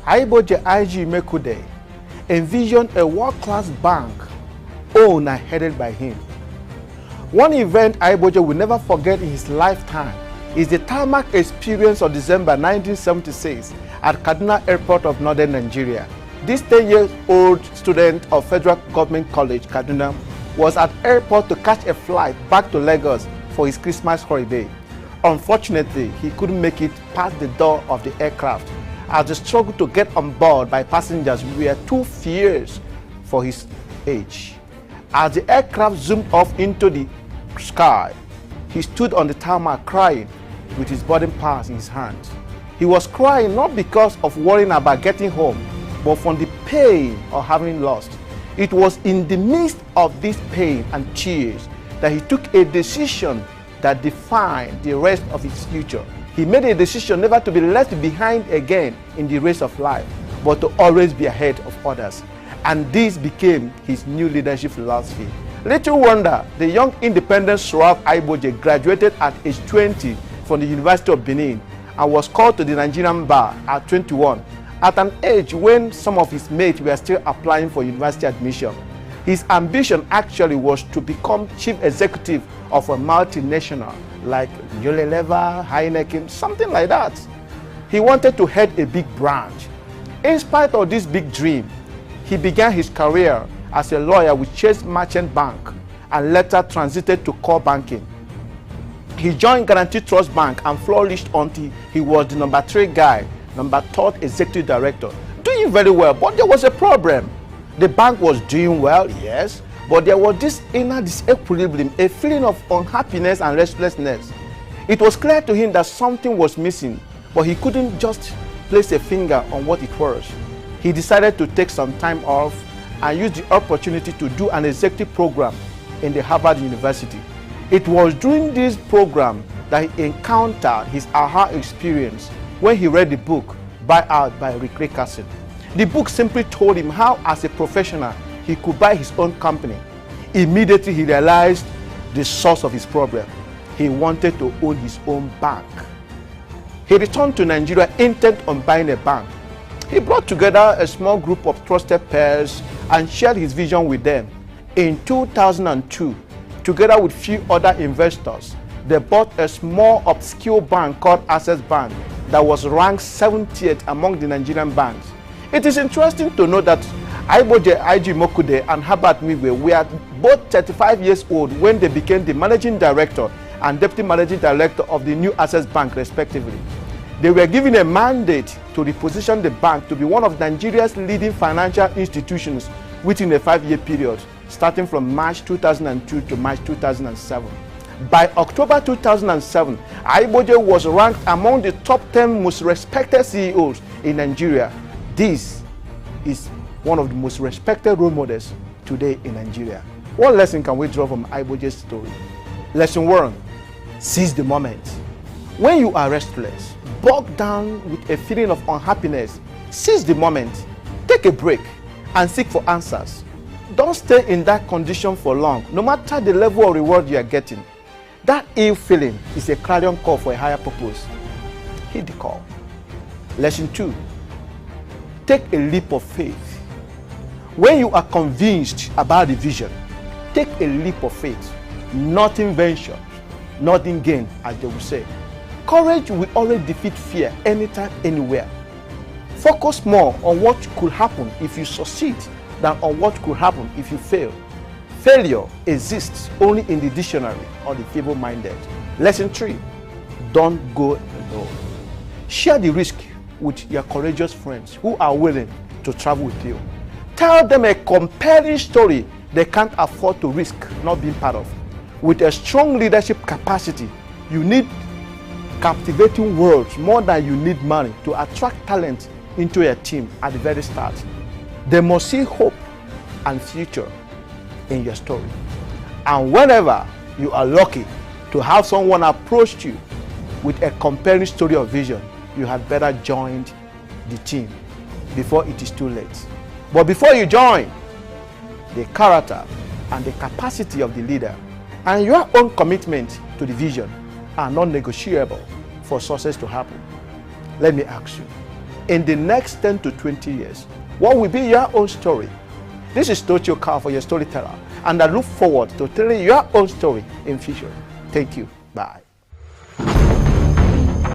Aiboje IG Imoukhuede envisioned a world-class bank owned and headed by him. One event Aiboje will never forget in his lifetime is the tarmac experience of December 1976 at Kaduna Airport of Northern Nigeria. This 10-year-old student of Federal Government College, Kaduna, was at airport to catch a flight back to Lagos for his Christmas holiday. Unfortunately, he couldn't make it past the door of the aircraft as the struggle to get on board by passengers were too fierce for his age. As the aircraft zoomed off into the sky, he stood on the tarmac crying with his boarding pass in his hands. He was crying not because of worrying about getting home, but from the pain of having lost. It was in the midst of this pain and tears that he took a decision that defined the rest of his future. He made a decision never to be left behind again in the race of life, but to always be ahead of others. And this became his new leadership philosophy. Little wonder the young independent Suraf Aiboje graduated at age 20 from the University of Benin and was called to the Nigerian bar at 21, at an age when some of his mates were still applying for university admission. His ambition actually was to become chief executive of a multinational like Unilever, Heineken, something like that. He wanted to head a big branch. In spite of this big dream, he began his career as a lawyer with Chase Merchant Bank and later transited to core banking. He joined Guaranty Trust Bank and flourished until he was the number 3 guy, number 3rd executive director, doing very well, but there was a problem. The bank was doing well, yes, but there was this inner disequilibrium, a feeling of unhappiness and restlessness. It was clear to him that something was missing, but he couldn't just place a finger on what it was. He decided to take some time off and use the opportunity to do an executive program in the Harvard University. It was during this program that he encountered his aha experience when he read the book Buyout by Rick Rickerson. The book simply told him how, as a professional, he could buy his own company. Immediately he realized the source of his problem. He wanted to own his own bank. He returned to Nigeria intent on buying a bank. He brought together a small group of trusted peers and shared his vision with them. In 2002, together with few other investors, they bought a small obscure bank called Access Bank that was ranked 70th among the Nigerian banks. It is interesting to note that Aiboje IG Imoukhuede and Herbert Wigwe were both 35 years old when they became the managing director and deputy managing director of the new Access Bank respectively. They were given a mandate to reposition the bank to be one of Nigeria's leading financial institutions within a 5-year period, starting from March 2002 to March 2007. By October 2007, Aiboje was ranked among the top 10 most respected CEOs in Nigeria. This is one of the most respected role models today in Nigeria. What lesson can we draw from Aiboje's story? Lesson 1, seize the moment. When you are restless, bogged down with a feeling of unhappiness, seize the moment, take a break, and seek for answers. Don't stay in that condition for long, no matter the level of reward you are getting. That ill feeling is a clarion call for a higher purpose. Heed the call. Lesson 2, take a leap of faith. When you are convinced about the vision, take a leap of faith. Nothing ventured, nothing gained, as they will say. Courage will always defeat fear anytime, anywhere. Focus more on what could happen if you succeed than on what could happen if you fail. Failure exists only in the dictionary or the feeble-minded. Lesson 3, don't go alone. Share the risk with your courageous friends who are willing to travel with you. Tell them a compelling story they can't afford to risk not being part of. With a strong leadership capacity, you need captivating words more than you need money to attract talent into your team at the very start. They must see hope and future in your story. And whenever you are lucky to have someone approach you with a compelling story of vision, you had better join the team before it is too late. But before you join, the character and the capacity of the leader and your own commitment to the vision are non-negotiable for success to happen. Let me ask you, in the next 10 to 20 years? What will be your own story? This is TOCHI for your storyteller, and I look forward to telling your own story in future. Thank you. Bye.